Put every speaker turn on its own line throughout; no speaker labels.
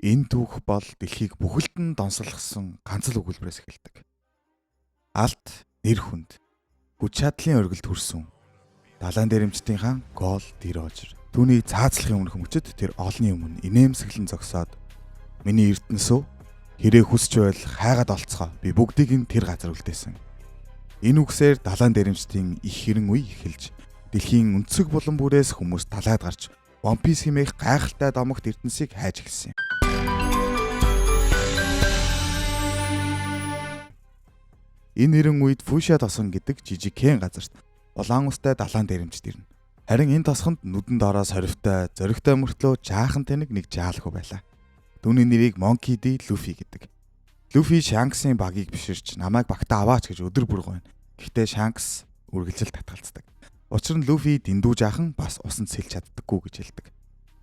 Энэ түүх бол дэлхийг бүхэлд нь донсолгосон ганц л өгүүлбэрээс эхэлдэг. Алт, нэр хүнд, хүч чадлын оргилд хүрсэн далайн дээрэмчдийн хаан Гол Дирожер. Түүний цаацлахын өмнөх мөчөд тэр олонний өмнө инээмсэглэн зогсоод миний эрдэнэсөө хэрэг хүсч байл хайгаад олцгоо. Би бүгдийг нь тэр газар үлдээсэн. Энэ үгсээр далайн дээрэмчдийн их хэрэн үе эхэлж дэлхийн өнцөг булан бүрээс хүмүүс далайд гарч One Piece хэмээх гайхалтай домогт эрдэнсийг хайж эхэлсэн. Энэ нэрэн үед Фушиа тосон гэдэг жижигхэн газарт улаан устай далайн дээрэмчд ирнэ. Харин энэ тосгонд нүдэн доороо сорвтой, зоригтой мөртлөө жаахан тэнэг нэг жаалхуу байлаа. Түүний нэрийг Monkey D. Luffy гэдэг. Luffy Shanks-ийн багийг биширч намайг багтаа аваач гэж өдөр бүр гойно. Гэхдээ Shanks үргэлжил татгалздаг. Учир нь Luffy дэндүү жаахан бас усанд сэлж чаддаггүй гэж хэлдэг.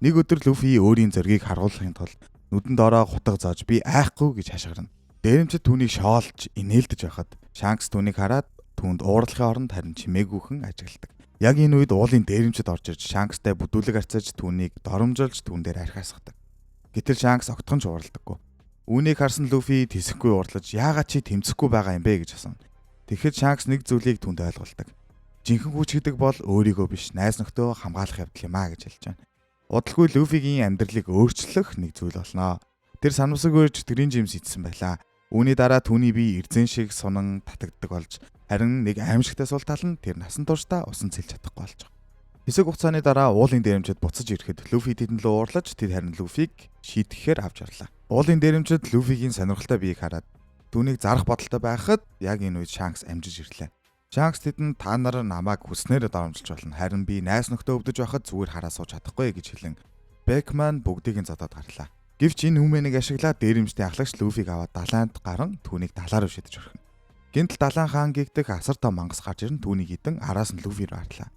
Нэг өдөр Luffy өөрийн зоргийг харуулахын тулд нүдэн доороо хутга зоож би айхгүй гэж хашгирна. Дээрэмчид түүнийг шоолж инээлдэж байхад Shanks түүнийг хараад түүнд ууралхын оронд харин чимээгүйхэн ажигладаг. Яг энэ үед уулын дээрэмчид орж ирж Shanks-тай бүдүүлэг арцаж түүнийг доромжилж түүн дээр архиасгадаг. Гэтэл Shanks огтхон ч ууралдаггүй. Үүнийг харсан Luffy тэсэхгүй уурлаж яагаад чи тэмцэхгүй байгаа юм бэ гэж асууна. Тэгэхэд Shanks нэг зүйлийг түүнд ойлгуулдаг. Жинхэнэ хүч гэдэг бол өөрийгөө биш найз нөхдөө хамгаалах явдал юм а гэж хэлж байна. Удалгүй Luffy-гийн амьдралыг өөрчлөх нэг зүйл болно. Тэр санамсаг өрж тэрийн жимс идсэн байлаа. Үүний дараа түүний бие эрзэн шиг сунан татагддаг болж харин нэг аимшигтай сул тал нь тэр насан туршдаа усан цэлж чадахгүй болж байгаа. Хэсэг хугацааны дараа уулын дээрэмчид буцаж ирэхэд Luffy тэдэнд л уурлаж тэд харин Luffy-г шийтгэхээр авч орлоо. Уулын дээрэмчид Luffy-гийн сонирхолтой биеийг хараад түүнийг зарах бодолтой байхад яг энэ үед Shanks амжиж ирлээ. Shanks тэдэнд та нар намайг хүснээр дарамжилж болно. Харин би найз нөхдөө өвдөж байхад зүгээр хараа сууж чадахгүй гэж хэлэн Beckman бүгдийг нь зодоод гарлаа. Гэвч энэ хүмэнийг ашиглаад дээрэмчдийн ахлагч Luffy-г аваад далайнд гарan түүнийг далаа руу шидэж орхино. Гэнтэл далайн хаан гэгдэх асар том мангас гарч ирэн түүнийг хитэн араас нь Luffy руу арлаа.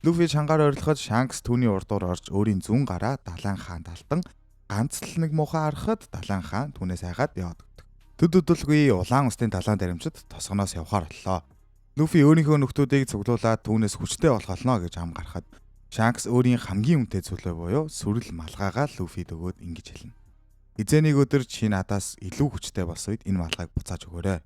Luffy шангаар орилоход Shanks түүний урдуур орж өөрийн зүүн гараа далайн хаанд алтан ганц л нэг муухай харахад далайн хаан түүнээс айгаад яваад өгдөг. Төд өдөлгүй улаан устын далайн дээрэмчид тосгоноос явхаар боллоо. Luffy өөрийнхөө нөхдүүдийг цуглуулад түүнээс хүчтэй болох болно гэж ам гарахад Shanks өөрийн хамгийн үнэтэй зүйлээ буюу сүрэл малгайгаа Luffy-д өгөөд ингэж хэлнэ. Эзэнийг өдөр чи надаас илүү хүчтэй болсон үед энэ малгайг буцааж өгөөрэй.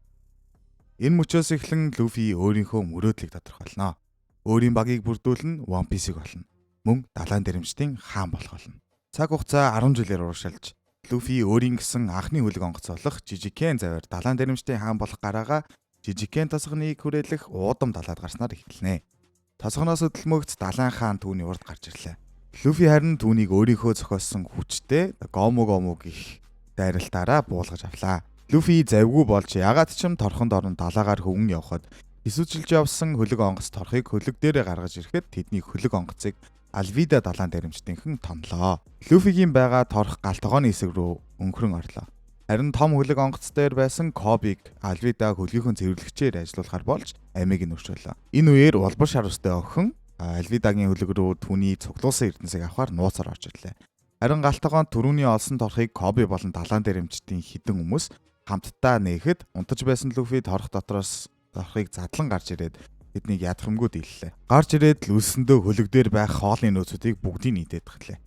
Энэ мөчөөс эхлэн Luffy өөрийнхөө мөрөөдлийг тодорхойлно. Өөрийн багийг бүрдүүлэн One Piece-ийг олно. Мөн далайн дээрэмчдийн хаан болох болно. Цаг хугацаа 10 жилээр урагшилж Luffy өөрийн гэсэн анхны хөлөг онгоц болох жижигхэн заваар далайн дээрэмчдийн хаан болох гараагаа жижигхэн тосгоныг хүрээлэх уудам далайд гарснаар эхэлнэ. Тосгоноос хөдөлмөгц далайн хаан түүний урд гарч ирлээ. Luffy харин түүнийг өөрийнхөө зохиосон хүчтэй Gomu гэх дайралтаараа буулгаж авлаа. Luffy завгүй болж ягаад ч юм торхонд орон далаагаар хөвгөн явхад хэсүүчилж явсан хөлөг онгоц торхыг хөлөг дээрээ гаргаж ирэхэд тэдний хөлөг онгоцыг Alvida далайн дээрэмчдийнхэн тонлоо. Luffy-гийн байгаа торх галтгооны хэсэг рүү өнгөрөн орлоо. Харин том хөлөг онгоц дээр байсан Kobe-г Alvida хөлгийнхөн цэвэрлэгчээр ажилуулахар болж амийг нь өршөөлөө. Энэ үеэр улбар шар устай охин Alvida-гийн хөлөг рүү түүний цуглуулсан эрдэнсийг авахар нууцаар орж ирлээ. Харин галтгоонд түрүүний олсон торхыг Kobe болон далайн дээрэмчдийн хідэн хүмүүс хамтдаа нээхэд унтаж байсан Luffy торх дотроос торхыг задлан гарч ирээд тэднийг ядахмгүй дийллээ. Гарч ирээд лүлсэндөө хөлөг дээр байх хоолны нөөцүүдийг бүгдийг нийтээд гэлээ.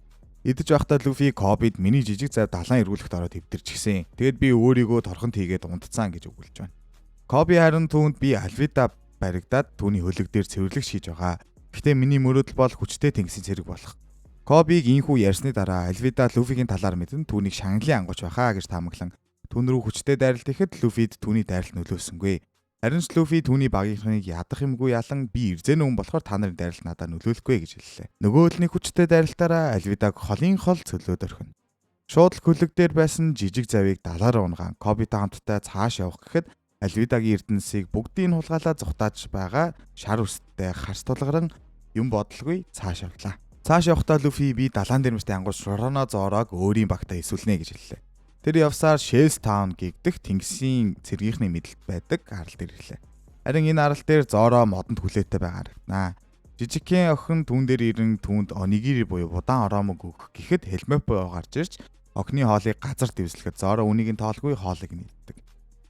Идэж байхдаа Luffy Kobe-д миний жижиг зав далайн эргүүлэхт ороод хэвтэрчихсэн. Тэгэд би өөрийгөө торхонд хийгээд унтцсан гэж өгүүлж байна. Kobe харин түүнд би Alvida баригдаад түүний хөлөг дээр цэвэрлэг хийж байгаа. Гэхдээ миний мөрөөдөл бол хүчтэй тэнгисийн цэрэг болох. Kobe-г инхүү ярьсны дараа Alvida Luffy-гийн талаар мэдэн түүнийг шанглын ангууч байхаа гэж таамаглан түүн рүү хүчтэй дайралт ихэд Luffy-д түүний дайралт нөлөөсөнгүй. Харин ч Luffy түүний багийнхныг ядах юмгүй ялан би эрзэн хүн болохоор та нарын дайралт надад нөлөөлөхгүй гэж хэллээ. Нөгөөлний хүчтэй дайралтаараа Alvida-г холын хол цөлөөд орхино. Шууд хөлөг дээр байсан жижиг завийг далаараа унгаан Kobe-тай хамтдаа цааш явах гэхэд Alvida-гийн эрдэнсийг бүгдийг нь хулгайлаа зүхтааж байгаа шар үсттэй харс тулгаран юм бодлогүй цааш явлаа. Цааш явахдаа Luffy би далайн дээрэмчтэй ангууч Roronoa Zoroог өөрийн багтаа эсвэлнэ гэж хэллээ. Тэр явсаар Shells Town гэгдэх тэнгисийн цэргийнхний мэдлэлд байдаг арал дээр ирлээ. Харин энэ арал дээр Zoro модонд хүлээтэй байгаа харагданаа. Жижигхэн охин түүн дээр ирэн түүнд онигири буюу удаан ороомог өгөх гэхэд Helmeppo гарч ирж охины хоолыг газар дэвслэхэд Zoro үнийг нь тоолгүй хоолыг нийлдэг.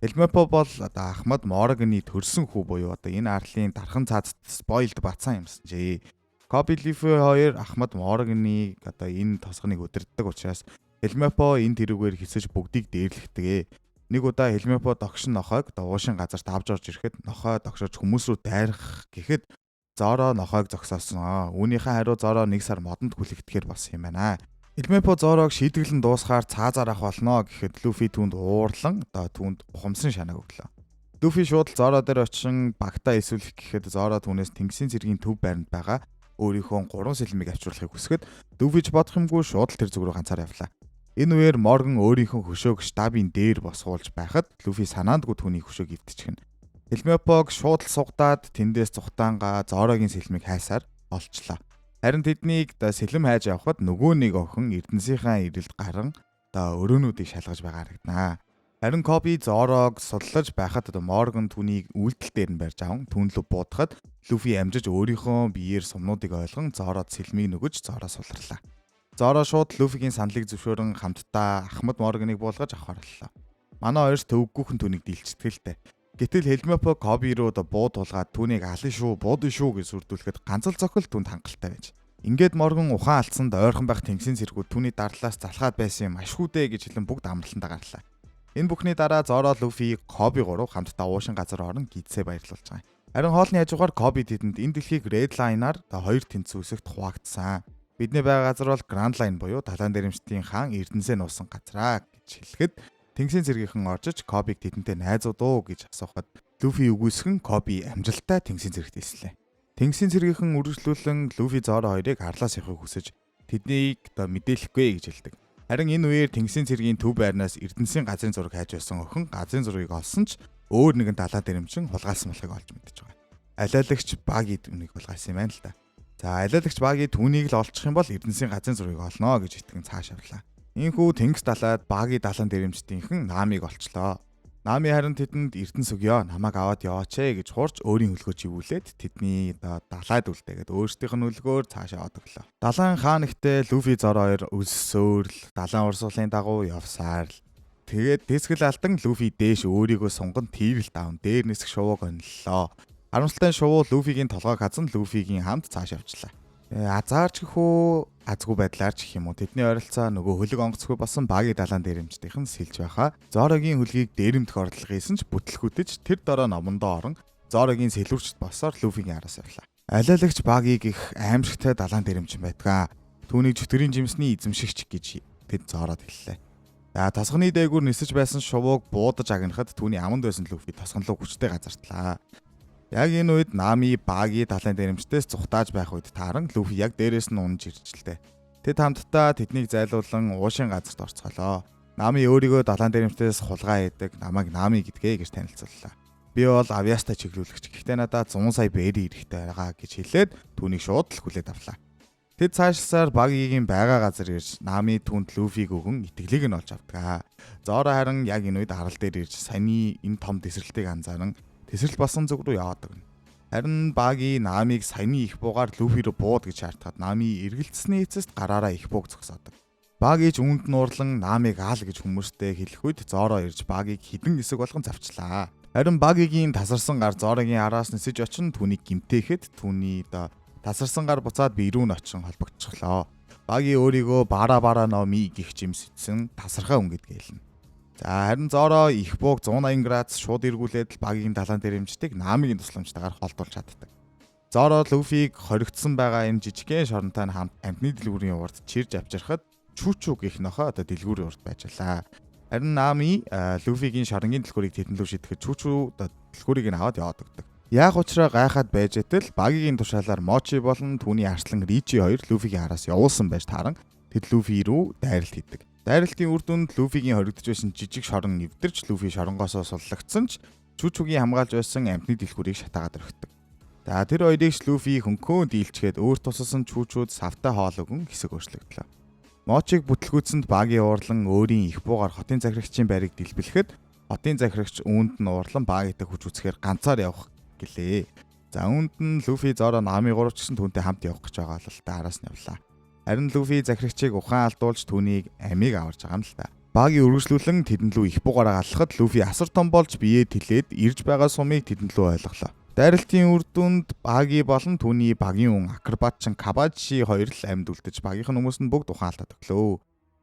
Helmeppo бол Ахмад Morgan-ы төрсөн хүү буюу энэ арлын дархан цаазд spoiled бацсан юмсан жий. Kobe Luffy хоёр Ахмад Morgan-ы энэ тосгоныг өдөрддөг учраас Хелмепо энэ тэрүүгээр хэсэж бүгдийг дээрлэхдэг. Нэг удаа Хелмепо догшин нохойг уушин газарт авч орж ирэхэд нохой догшож хүмүүс рүү дайрах гэхэд Зоро нохойг зогсоосон. Үүнийхээ хариу Зоро 1 сар модонд хүлэгдэхээр болсон юм байна. Хелмепо Зорог шийдэглэн дуусгаар цаазаар ах болно гэхэд Люфи түүнд уурлан түүнд ухамсан шанаг өглөө. Люфи шууд Зоро дээр очин багтаа эсвэлэх гэхэд Зоро түүнээс тэнгисийн цэргийн төв байранд байгаа өөрийнхөө 3 сэлмийг авчруулахыг хүсгэд Люфиж бодох юмгүй шууд л тэр зүг рүү ганцаар явлаа. Энэ үеэр Морган өөрийнхөө хөшөөг штабын дээр босгуулж байхад Люфи санаандгүй түүний хөшөөг эвтчихнэ. Хелмепог шууд л сугадаад тэндээс цухтаангаа Зорогийн сэлмийг хайсаар олчлаа. Харин тэднийг сэлэм хайж явхад нөгөө нэг охин Эрдэнсийнхаа ирэлд гарan өрөөнүүдийг шалгаж байгаа харагданаа. Харин Коби Зорог судлаж байхад Морган түүнийг үйлдэл дээр нь барьж аван түүнлөө буудахад Люфи амжиж өөрийнхөө биеэр сумнуудыг ойлгон Зороод сэлмийг нөгөж Зороо сулрлаа. Зоро шууд Люфигийн саналыг зөвшөөрөн хамтдаа Ахмад Морганыг буулгаж авахар боллоо. Манай хоёрс төвөггүйхэн түүнийг дийлчтгэлтэй. Гэтэл Хелмепо Коби руу бууд тулгаад түүнийг алын шүү, буудын шүү гэж сүрдүүлэхэд ганц л зохил түүнд хангалттай байж. Ингээд Морган ухаан алдсанд ойрхон байх тэнгисийн цэргүүд түүний дарлаас залхаад байсан юм ашгүй дээ гэж хэлэн бүгд амралтандаа гарлаа. Энэ бүхний дараа Зоро Люфи Коби гурав хамтдаа уушин газар орон гидсээ баярлуулж байгаа. Харин хоолны хажуугаар Коби тэдэнд энэ дэлхийг Red Line-аар 2 тэнцвэр үсэгт хуваагдсан. Бидний байгаа газар бол Grand Line буюу далайн дээрэмчдийн хаан Эрдэнсээ нуусан газраа гэж хэлэхэд тэнгисийн цэргийнхэн оржиж Кобиг тэдэнтэй найзууд уу гэж асуухад Люфи үгүйсгэн Коби амжилттай тэнгисийн цэрэгт хэллээ. Тэнгисийн цэргийнхэн үргэлжлүүлэн Люфи Зоро хоёрыг харлаас явахыг хүсэж тэднийг мэдээлэхгүй гэж хэлдэг. Харин энэ үеэр тэнгисийн цэргийн төв байрнаас Эрдэнсийн газрын зураг хайж байсан охин газрын зургийг олсон ч өөр нэгэн далайн дээрэмчин хулгайлсан болохыг олж мэдэж байгаа. Алиалагч Баги түүнийг хулгайлсан юм байна л да. За алиалагч Баги түүнийг л олчих юм бол Эрдэнсийн газрын зургийг олно гэж итгэн цааш явлаа. Ийхүү тэнгис далайд Баги далайн дээрэмчдийнхэн Намиг олчлоо. Нами харин тэдэнд Эрдэнэс өгөө намайг аваад яваач гэж хурж өөрийн хөлгөө живүүлээд тэдний далайд үлдээгээд өөрсдийнх нь хөлгөөр цааш яваад өглөө. Далайн хаан ихтэй Люфи Зоро хоёр өлсөөрл далайн урсгалын дагуу явсаар л тэгээд дэсгэл алтан Люфи дээш өөрийгөө сунган тэрэлт аав дээр нисэх шувууг онллоо. Харамсалтай шувуу Люфигийн толгойг хазан Люфигийн хамт цааш явчлаа. Азаарч гэхүү азгүй байдлаар ч гэх юм уу тэдний ойролцоо нөгөө хөлөг онгоцгүй болсон Баги далайн дээрэмчдийнхэн сэлж байхаа Зорогийн хөлгийг дээрэмдэх ордлого хийсэн ч бүтлгүүтэж тэр дороо номондоо орон Зорогийн сэлүүрчд босоор Люфигийн араас явлаа. Алиалагч Баги гих аимшигтай далайн дээрэмчин байдгаа. Түүнийг чөтгөрийн жимсний эзэмшигч гэж тэд Зороод хэллээ. Тасганы дээгүүр нисэж байсан шувууг буудаж агнахад түүний аманд байсан Люфи тасганлуу хүчтэй газартлаа. Яг энэ үед Нами Баги далайн дээрэмчдээс зүхтааж байх үед тааран Люфи яг дээрээс нь унж иржлээ. Тэд хамтдаа тэднийг зайлуулан уушин газарт орцголоо. Нами өөрийгөө далайн дээрэмчдээс хулгай хийдэг, намайг Нами гэдгээ гэж танилцууллаа. Би бол авьяастай чиглүүлэгч. Гэхдээ надад 100 сая бэри хэрэгтэй байгаа гэж хэлээд түүнийг шууд л хүлээд авлаа. Тэд цаашлсаар Багигийн байгаа газар ирж Нами түүнд Люфиг өгөн итгэлийг нь олж авдаг. Зоро харин яг энэ үед арал дээр ирж саяны энэ том тесрэлтийг анзааран тесрэл болсон зүг рүү яваад өгнө. Харин Баги Намиг саяны их буугаар Люфи рүү бууд гэж шаардахад Нами эргэлцсэний эцэст гараараа их бууг зогсоодог. Баги ч үүнд нуурлан Намиг аал гэж хүмүүстэй хэлэх үед Зоро ирж Багиг хідэн хэсэг болгон завчлаа. Харин Багигийн тасарсан гар Зорогийн араас нисэж очин түүнийг гимтээхэд түүний тасарсан гар буцаад бие рүү нь очин холбогдчихлоо. Баги өөрийгөө бара номи гих жимсэтсэн тасархаа хүн гэдгээ хэлнэ. Харин Зоро их бууг 180 градус шууд эргүүлээд Багигийн далайн дээрэмчдийг Намигийн тусламжтайгаар холдуулж чаддаг. Зоро Люфиг хоригдсон байгаа энэ жижигхэн шоронтой хамт амтны дэлгүүрийн урд чирж авчирхад Чүчү гэх нохоо дэлгүүрийн урд байжлаа. Харин Нами Люфигийн шоронгийн дэлгүүрийг тэдэнлүү шидэхэд Чүчү дэлгүүрийг нь аваад яваад өгдөг. Яг учраа гайхаад байж итэл Багигийн тушаалаар Мочи болон түүний арслан Ричи хоёр Люфигийн араас явуулсан байж тааран тэд Люфи рүү дайралт хийдэг. Дайралтын үр дүнд Люфигийн хоригдож байсан жижиг шорон эвдэрч Люфи шоронгоосоо суллагдсан ч Чүчүгийн хамгаалж байсан амтны дэлгүүрийг шатаагаад орхидог. Тэр хоёрыг Люфи хөнхөө дийлчгээд өөр тусалсан Чүчүүд савтай хоол өгөн хэсэг өөрчлөгдлөө. Мочиг бүтлгүүцэнд Баги уурлан өөрийн их буугаар хотын захирагчийн байрыг дэлбэлэхэд хотын захирагч үүнд нь уурлан Багитай хүч үзэхээр ганцаар явах гэлээ. Үүнд нь Люфи Зоро Нами гуравч гэсэн түүнтэй хамт явах гэж байгаа л араас нь явлаа. Харин Люфи захирагчийг ухаан алдуулж түүнийг амийг аварж байгаа юм л та. Баги үргэлжлүүлэн тэдэнлүү их буугаараа алхахад Люфи асар том болж биеэ тэлээд ирж байгаа сумыг тэдэнлүү ойлголоо. Дайралтын үр дүнд Баги болон түүний багийн хүн акробатчин Кабачи хоёр л амьд үлдэж багийнх нь хүмүүс нь бүгд ухаан алдаад өглөө.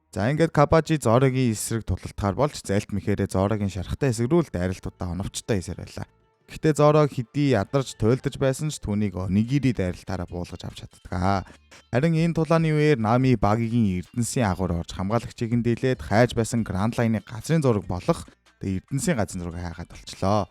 За ингээд Кабажи Зорогийн эсрэг тулалтахаар болж зайлт мэхээрээ Зорогийн шархтай эсрэг рүү дайралтуудаа оновчтой хийсээр байлаа. Гэхдээ Зоро хэдий ядарч туйлдаж байсан ч түүнийг Онигири дайралтаараа буулгаж авч чаддаг. Харин энэ тулааны үеэр Нами Багигийн Эрдэнсийн агуур орж хамгаалагчийг нь дийлээд хайж байсан Гранд Лайны газрын зураг болох Эрдэнсийн газрын зураг хайгаад болчлоо.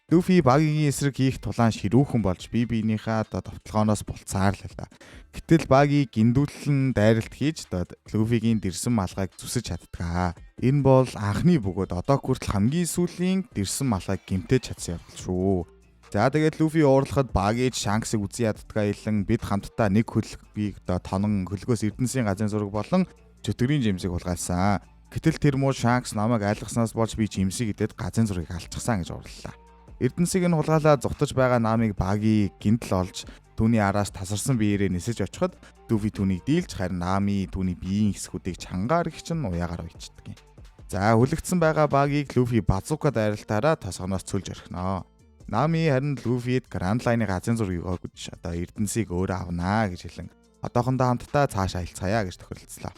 Люфи Багигийн эсрэг хийх тулаан ширүүхэн болж бие биенийхээ товтлогооноос булцаар л байлаа. Гэтэл Баги гиндүүлэн дайралт хийж Люфигийн дэрсэн малгайг зүсэж чаддаг. Энэ бол анхны бөгөөд одоо хүртэл хамгийн сүүлийн дэрсэн малгайг гэмтэж чадсан явдал шүү. За тэгээд Люфи уурлахад Багиж Шанксыг үзэн яддгаа илэн бид хамтдаа нэг хөлгийг тонон хөлгөөс Эрдэнсийн газрын зураг болон чөтгөрийн жимсийг хулгайлсан. Гэтэл тэр муу Шанкс намайг айлгснаас болж би жимсийг идээд газрын зургийг алчихсан гэж уурлалаа. Эрдэнсийг нь хулгайлаад зугтаж байгаа Намиг Баги гинтл олж түүний араас тасарсан биеэрээ нисэж очиход Люфи түүнийг дийлж харин Нами түүний биеийн хэсгүүдийг чангаар их чинь уяагаар уйчдаг юм. За хүлэгдсэн байгаа Багийг Люфи базука дайралтаараа тосгоноос цөлж орхиноо. Нами харин Люфид Гранд Лайны газрын зургийг өгөөж одоо Эрдэнсийг өөрөө авнаа гэж хэлэн одоохондоо хамтдаа цааш аялцгаая гэж тохиролцлоо.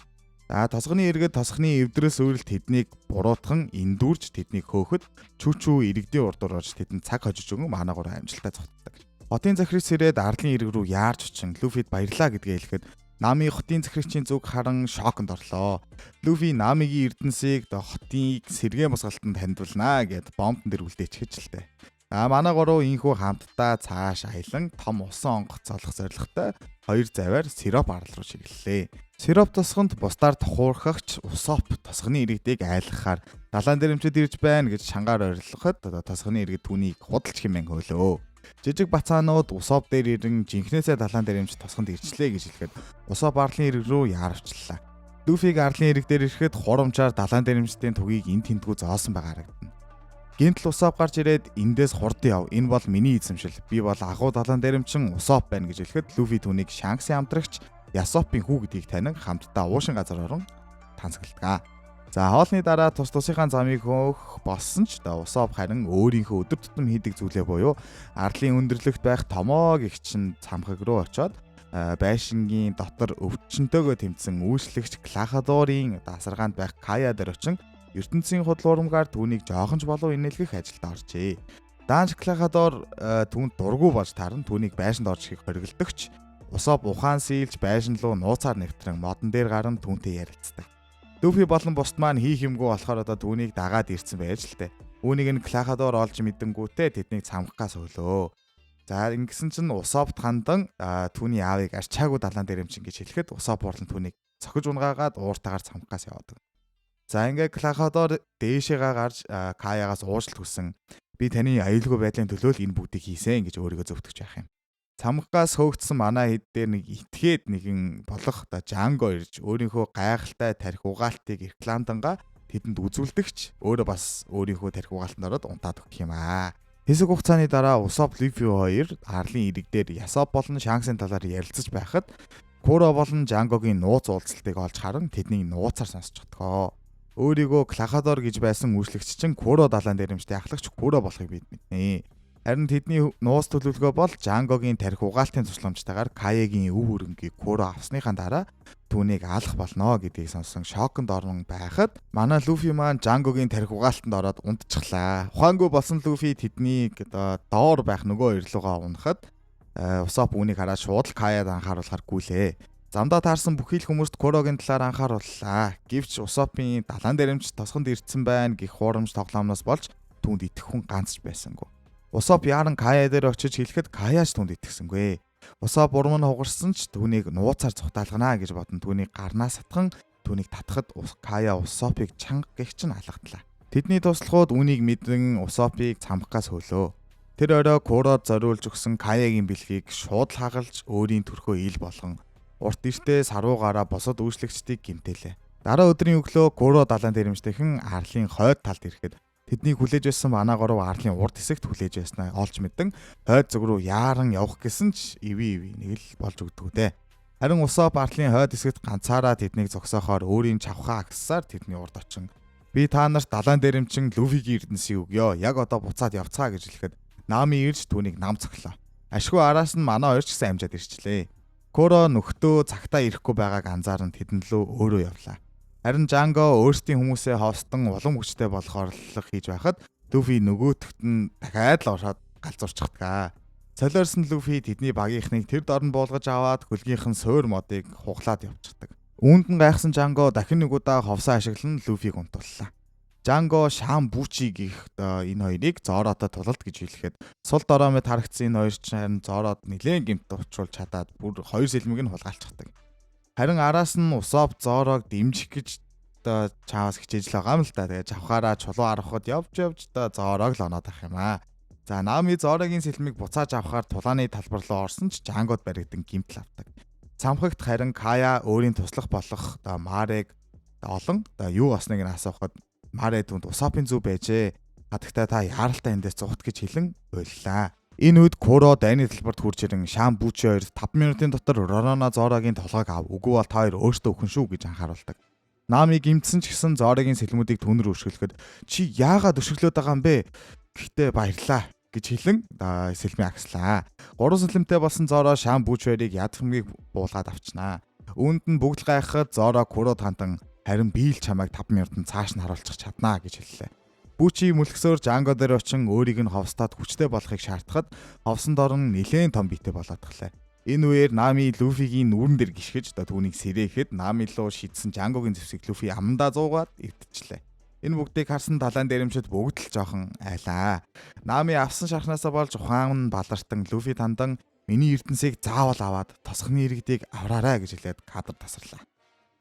За тосгоны эргээд тосгоны эвдрээс өөрөлд тэднийг буруутхан эндүүрж тэднийг хөөхөд чүүчүү иргэдийн урдуур орж тэдэнд цаг хожиж өгөн манаагуур амжилттай зогтдог. Хотын захирагч ирээд арлын ирэг рүү яарч очин Люфид баярлаа гэдгээ хэлэхэд Нами хотын захирагчийн зүг харан шоконд орлоо. Люфи Намигийн Эрдэнсийг хотын сэргээ мусгалтанд хандвалнаа гэд бомбон дэр үлдээч хэвчэлтэй. Манай гурав инхүү хамтдаа цааш аялан том усан онгоц олох зорилготой хоёр завиар Сироп арал руу чиглэлээ. Сироп тосгонд бусдаар тохуурхагч Усоп тосгоны иргэдийг айлгахаар далайн дэрэмчэд ирж байна гэж шангаар ойрлоход тосгоны иргэд түүнийг худалч хэмээн хөөлөө. Жижиг бацаанууд Усоп дээр ирэн жинхнээсээ далайн дэрэмч тосгонд ирчлээ гэж хэлэхэд Усоп арлын ирэг рүү яарвчлаа. Люфиг арлын ирэг дээр ирэхэд хурамчаар далайн дэрэмчдийн түгийг эн тентгүү зоосон байгаа харагдана. Гинтл Усоп гарч ирээд эндээс хурд яв. Энэ бол миний эзэмшил. Би бол агуу далайн дэрэмчин Усоп байна гэж хэлэхэд Люфи түүнийг Шанксын хамтрагч Ясопын хүү гэдгийг танин хамтдаа уушин газар орон танцгалдаг. За хоолны дараа тус тусынхаа замыг хөөх болсон ч Усоп харин өөрийнхөө өдөр тутам хийдэг зүйлээ буюу арлын өндөрлөгт байх томоог их чин цамхаг руу очиод байшингийн дотор өвчнөтөөгөө тэмцсэн үйлчлэгч Клахадорын дасаргаанд байх Кая дээр очин ертөнцийн худлуурамгаар түүнийг жоохон ч болов инээлгэх ажилд оржээ. Данж Клахадор түүнд дургу болж таран түүнийг байшинд орж ихийг хоригдогч Усоп ухаан сийлж байшин руу нууцаар нэвтрэн модон дээр гарan түүнтэй ярилцдаг. Люфи болон бусд маань хийх юмгүй болохоор одоо түүнийг дагаад ирсэн байж л дээ. Үүнийг нь Клахадор олж мэдэнгүүтээ тэднийг цамхгаас өглөө. За ингэсэн чинь Усопт хандан түүний аавыг арчаагүй далайн дэрэмчин гэж хэлэхэд Усоп борлон түүнийг цохиж унгаагаад ууртаагаар цамхгаас яваадаг. За ингээд Клахадор дээшээгээ гарч Каягаас уушлт хүсэн. Би таны аюулгүй байдлын төлөө л энэ бүгдийг хийсэн гэж өөрийгөө зөвтгөж байх юм. Цамхгаас хөөгдсөн манай хэд дээр нэг итгээд нэгэн болох Жанго ирж өөрийнхөө гайхалтай тарих угаалтыг Иркланданга тэдэнд үзүүлдэгч өөрөө бас өөрийнхөө тарих угаалтанд ороод унтаад өгөх юм аа. Хэсэг хугацааны дараа Усоп Люфи хоёр арлын ирэг дээр Ясоп болон Шанксын талаар ярилцаж байхад Куро болон Жангогийн нууц уулзалтыг олж харан тэднийг нууцаар сонсчихдгоо. Өөрийгөө Клахадор гэж байсан үйлчлэгч чинь Куро далайн дэрэмжтэй ахлагч Куро болохыг бид мэднэ. Харин тэдний нууц төлөвлөгөө бол Жангогийн тарих угаалтын тусламжтайгаар Каягийн өв хөрөнгийг Куро авсныхаа дараа түүнийг алах болно гэдгийг сонсон шоконд орон байхад манай Люфи маань Жангогийн тарих угаалтанд ороод унтчихлаа. Ухаангүй болсон Люфи тэднийг доор байх нөгөө ирлүүгээ унахад Усоп үүнийг хараад шууд Каяд анхааруулахар гүйлээ. Замдаа таарсан бүхий л хүмүүст Курогийн талаар анхаарууллаа. Гэвч Усопын далайн дэрэмч тосгонд ирсэн байна гэх хуурамч тоглоомноос болж түүнд итгэх хүн ганц ч байсангүй. Усоп яаран Кая дээр очиж хэлэхэд Каяч түүнд итгэсэнгүй. Усоп урам нь хугарсан ч түүнийг нууцаар цухтаалгана гэж бодон түүнийг гарнаас сатхан түүнийг татахад Кая Усопыг чанга гэх чинь алгатлаа. Тэдний туслахууд үнийг мэдэн Усопыг цамхгаас хөлөө. Тэр орой Курод зориулж өгсөн Каягийн бэлгийг шууд хагалж өөрийн төрхөө ил болгон урт иртээ саруугаараа босод үйлчлэгчдийг гэмтээлээ. Дараа өдрийн өглөө Куро далайн дэрэмжтэйхэн арлын хойд талд ирэхэд тэднийг хүлээж байсан манай гурав арлын урд хэсэгт хүлээж байснаа олж мэдэн хойд зүг рүү яаран явах гэсэн ч иви нэг л болж өгдөг дээ. Харин Усоп арлын хойд хэсэгт ганцаараа тэднийг зогсоохоор өөрийн чавхаа агссаар тэдний урд очин би та нарт далайн дэрэмчин Люфигийн Эрдэнсийг өгье. Яг одоо буцаад явцгаа гэж хэлэхэд Нами ирж түүнийг нам цоглоо. Ашгүй араас нь манай хоёр ч гэсэн амжаад ирчлээ. Куро нөхдөө цагтаа ирэхгүй байгааг анзааран тэдэн лөө өөрөө явлаа. Харин Жанго өөрсдийн хүмүүсээ хостон улам хүчтэй болох орлого хийж байхад Люфи нөгөөтгт нь дахиад л ороод галзуурчихдаг. Солиорсон Люфи тэдний багийнхныг тэр дорн буулгаж аваад хөлгийнхэн суур модыг хуглаад явчихдаг. Үүнд нь гайхсан Жанго дахин нэг удаа ховсоо ашиглан Люфиг унтууллаа. Жанго Шам Бучи гэх энэ хоёрыг Зоротой тулалд гэж хэлэхэд сул дороомд харагдсан энэ хоёр ч харин Зород нэлээд гэмт уучруулж чадаад бүр хоёр сэлмийг нь хулгайлцдаг. Харин араас нь Усоп Зорог дэмжих гэж чаавас хичээж л байгаа юм л да. Тэгээ жавхаараа чулуу арахад явж Зорог л оноод ах юм аа. За Нами Зорогийн сэлмийг буцааж авахаар тулааны талбар руу орсон ч Жангод баригдан гэмтэл авдаг. Цамхагт харин Кая өөрийн туслах болох Марэг олон юу болсныг нь асуухад Маре түнд Усопын зүв байжээ. Хатагтай та яаралтай эндээс зугт гэж хэлэн уйллаа. Энэ үед Куро дайны талбарт хурж ирэн Шам Бучи хоёрт 5 минутын дотор Ророна Зорогийн толгойг ав. Үгүй бол та хоёр өөртөө өхөн шүү гэж анхааруулдаг. Нами гимтсэн ч гэсэн Зорогийн сэлмүүдийг түүнэр өшгөлөхөд чи яагаад өшөглөөд байгаа юм бэ? Гэхдээ баярлаа гэж хэлэн сэлмийг агслаа. 3 сэлмтэй болсон Зоро Шам Бучи хоёрыг ядахмгийг буулгаад авчнаа. Үүнд нь бүгд гайхахад Зоро Куро тандан харин би л чамайг 5 минутанд цааш нь харуулчих чаднаа гэж хэллээ. Бучи мөлгсөөр Жанго дээр очин өөрийг нь ховстоод хүчтэй болохыг шаардахад ховсон дорн нэлээд том биетэй болоод галаа. Энэ үеэр Нами Люфигийн нүүрэн дээр гიშгэж түүнийг сэрээхэд Нами руу шидсэн Жангогийн зэвсэг Люфи амдаа зуугаад эвдчихлээ. Энэ бүгдийг харсан далайн дээрэмчид бүгд л жоохон айлаа. Нами авсан шархнаасаа болж ухаан нь балартан Люфи тандан миний ертөнцийг заавал аваад тосхны иргэдийг авраарай гэж хэлээд кадр тасарлаа.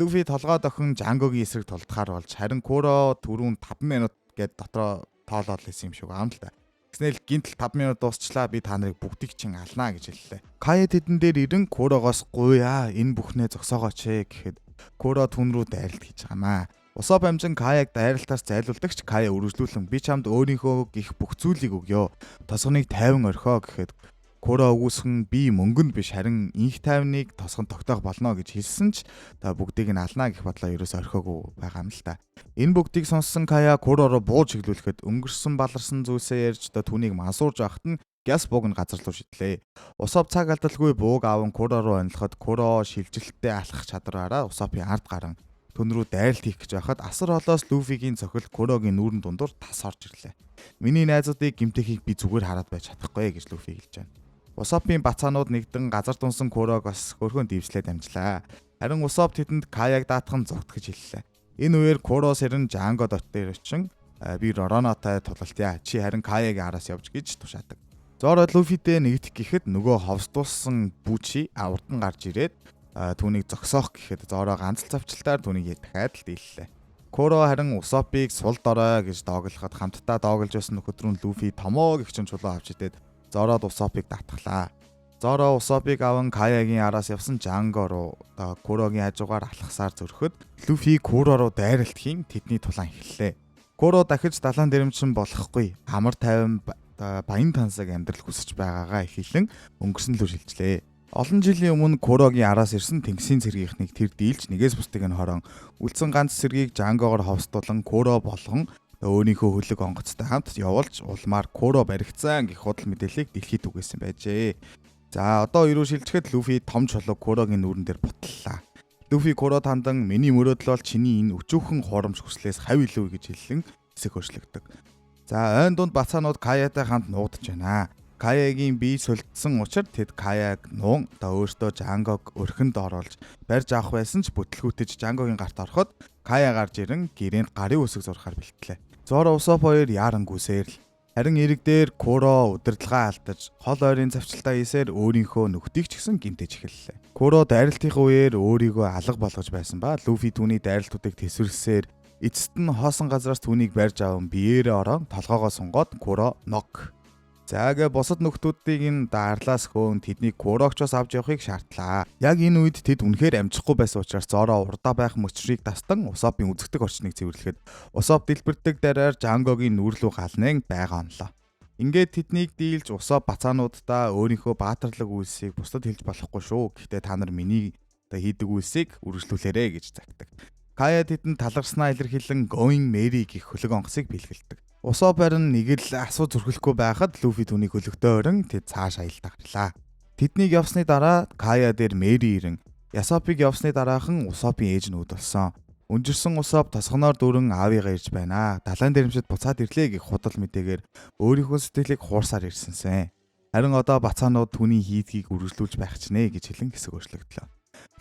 Люфи толгойд охин Жангогийн эсрэг тулдахаар болж харин Куро түрүүн 5 минут гээд дотроо тоолоод лсэн юм шиг аам л да. Гэснээр гинтл 5 минут дуусчлаа би та нарыг бүгдийг чинь алнаа гэж хэллээ. Кая тэдэн дээр ирэн Курогоос гуйаа энэ бүхнээ зогсоогооч гэхэд Куро түн рүү дайралт хийж байгаамаа. Усоп амжин Каяг дайралтаас зайлуулдагч Кая үргэлжлүүлэн би чамд өөрийнхөө гих бүх зүйлийг өгье. Тосгоныг 50 орхио гэхэд Куро өгүүлсэн би мөнгөнд биш харин инх тайвныг тосгон тогтоох болно гэж хэлсэн ч та бүгдийг нь алнаа гэх бодлоо ерөөс орхиогүй байгаа юм л та. Энэ бүгдийг сонссон Кая Куророо бууж чиглүүлэхэд өнгөрсөн баларсан зүйлсээ ярьж түүнийг мансуурж авахт нь гяс бууг нь газар руу шидлээ. Усоп цаг алдалгүй бууг аван Куро руу онилоход Куро шилжилттэй алхах чадвараараа Усопын ард гарan түн рүү дайралт хийх гэж байхад асар холоос Люфигийн цохил Курогийн нүүрэн дундуур тас орж ирлээ. Миний найзуудыг гимтэхийг би зүгээр хараад байж чадахгүй гэж Люфи хэлж байна. Усопын бацаанууд нэгдэн газар дунсан Курогоос хөрхөн дивслээд амжлаа. Харин Усоп тэдэнд Каяг даатхан зогт гэж хэллээ. Энэ үеэр Куро сэрэн Жанго дот дээр очин би Роронотой тулалтъя. Чи харин Каягийн араас явж гэж тушаадаг. Зоро Люфидээ нэгдэх гэхэд нөгөө ховсдуулсан Бучи урдан гарч ирээд түүнийг зогсоох гэхэд Зоро ганц завчлалтаар түүнийг дахиад л дийллээ. Куро харин Усопыг сул дорой гэж дооглоход хамтдаа доогълж байсан нөхөд рүү Люфи томоо гихчин чулуу авч идээд Зород Усопыг татглаа. Зоро Усопыг аван Каягийн араас явсан Жанго руу Курогийн хажуугаар алхасаар зөрөхөд Люфи Куро руу дайралт хийн тэдний тулаан эхэллээ. Куро дахиж далайн дэрэмчин болохгүй амар тайван баян тансаг амьдрал хүсэж байгаагаа ихэлэн өнгөрсөн л шилжлээ. Олон жилийн өмнө Курогийн араас ирсэн тэнгисийн цэргийнхнийг тэр дийлж нэгээс бусдыг нь хорон үлдсэн ганц цэргийг Жангогоор ховсдуулан Куро болгон өөрийнхөө хөлөг онгоцтой хамт явуулж улмаар Куро баригдсан гэх худал мэдээллийг дэлхийд түгээсэн байжээ. За одоо өрөө шилжихэд Люфи том чулуу Курогийн нүүрэн дээр бутлаа. Люфи Куро тандан миний мөрөөдөл бол чиний энэ өчүүхэн хурамч хүслээс хав илүү гэж хэллэн эсэх өршлөгдөг. За ойн дунд бацаанууд Каятай хамт нуудаж байна. Каягийн бие сулдсан учраас тэд Каяг нуун өөртөө Жангог өрхөнд оруулж барьж авах байсан ч бүтлгүүтэж Жангогийн гарт ороход Кая гарч ирэн гэрээнд гарын үсэг зурхаар бэлтлээ. Зоро Усоп хоёр яаран гүсээр л харин эрэг дээр Куро удирдлагаа алдаж хол ойрын завчилтаа хийсээр өөрийнхөө нөхдийг ч гэсэн гинтэж эхэллээ. Куро дайралтын үеэр өөрийгөө алга болгож байсан ба Люфи түүний дайралтуудыг тэсвэрсээр эцэст нь хоосон газраас түүнийг барьж аван биеэрээ орон толгоогоо сунгоод Куро ног. Заагаа бусад нөхдүүдийг нь даарлаас хөөн тэднийг Курогчоос авч явахыг шаардлаа. Яг энэ үед тэд үнэхээр амжихгүй байсан учраас Зоро урдаа байх мөчрийг тастан Усопын үзэгдэх орчныг цэвэрлэхэд Усоп дэлбэрдэг дараар Жангогийн нүүрлүү галныг байга онлоо. Ингээд тэднийг дийлж Усоп бацаануудаа өөрийнхөө баатарлаг үйлсийг бусдад хэлж болохгүй шүү. Гэхдээ та нар миний хийдэг үйлсийг үргэлжлүүлээрэй гэж загтдаг. Кая тэдэнд талархснаа илэрхийлэн Going Merry гэх хөлөг онгоцыг бэлгэлдэг. Усоп харин нэг л асуу зүрхлэхгүй байхад Люфи түүнийг хөлөгтэй орон тэд цааш аялдаа гарлаа. Тэднийг явсны дараа Кая дээр Мэри ирэн Ясопыг явсны дараахан Усопын ээж нь үүд болсон. Өнжирсэн усоп тосгоноор дүүрэн аавыгаа ирж байна. Далайн дээрэмчэд буцаад ирлээ гэх худал мэдээгээр өөрийнхөө сэтгэлийг хуурсаар ирсэнсэн. Харин одоо бацаанууд түүний хийдгийг үргэлжлүүлж байх ч нэ гэж хэлэн хэсэг өөрчлөгдлөө.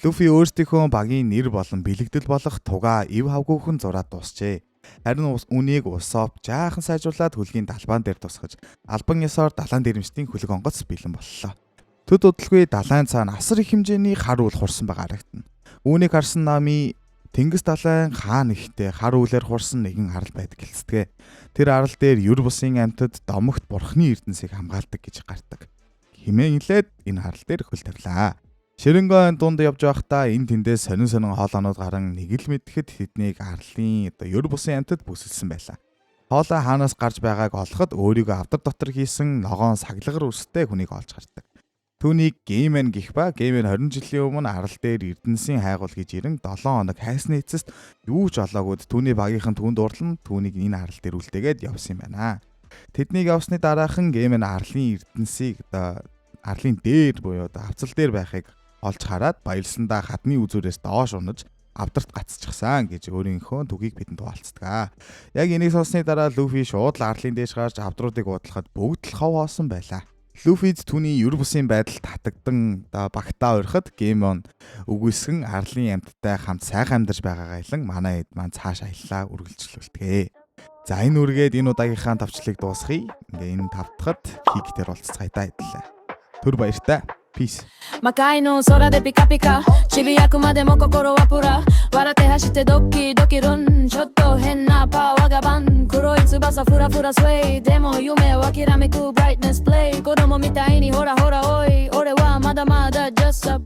Люфи өөрсдийнхөө багийн нэр болон бэлэгдэл болох тугаа ив хавгүйхэн зураад дуусчээ. Харин үнийг усоп жаахан сайжруулад хөлгийн далбаан дээр тусгаж албан ёсоор далайн дээрэмчдийн хөлөг онгоц бэлэн боллоо. Төд удалгүй далайн цаана асар их хэмжээний хар үл хурсан байгаа харагдана. Үүнийг харсан Нами Тэнгис далайн хаан ихтэй хар үлээр хурсан нэгэн арал байдаг гэлцдэг. Тэр арал дээр юр бусын амьтад домогт бурхны эрдэнсийг хамгаалдаг гэж гардаг. Химээ нилээд энэ арал дээр хөл тавилаа. Ширэнгойн дунд явж байхдаа энэ тэндээс сонин хоолоонууд гарan нэг л мэдхэд тэднийг арлын юр бусын амьтад бүсэлсэн байлаа. Хоолой хаанаас гарч байгааг олоход өөрийгөө авдар дотор хийсэн ногоон саглагар үстэй хүнийг олж гардаг. Түүнийг Геймэн гэх ба Геймэн 20 жилийн өмнө арал дээр эрдэнсийн хайгуул гэж ирэн 7 хоног хайсны эцэст юу ч олоогүйд түүний багийнхан түүнд урлан түүнийг энэ арал дээр үлдээгээд явсан юм байна. Тэднийг явсны дараахан Геймэн арлын эрдэнсийг арлын дээр буюу авцал дээр байхыг олж хараад баярлсандаа хадны үзүүрээс доош унаж авдарт гацчихсан гэж өөрийнхөө түгийг бидэнд хуваалцдаг. Яг энийг сонссны дараа Люфи шууд л арлын дээш гарч авдруудыг уудлахад бүгд л хов хоосон байлаа. Люфид түүний юр бусын байдалд татагдан багтаа урихад Геймон үгүйсгэн арлын амьттай хамт сайхан амьдарч байгаагаа илэн манай эд маань цааш аяллаа үргэлжлүүлдэг. За энэ үргээд энэ удаагийнхаа тавчлыг дуусгая. Ингээ энэ тавтахад хиг дээр болццгаая та хэдлээ. Түр баяртай. Peace.
魔界の空でピカピカ渋谷区までも心はプラ笑って走ってドキドキルンちょっと変なパワーがバン黒い翼フラフラスウェイでも夢を諦めくブライトネスプレイ子供みたいにほらほらおい俺はまだまだ just a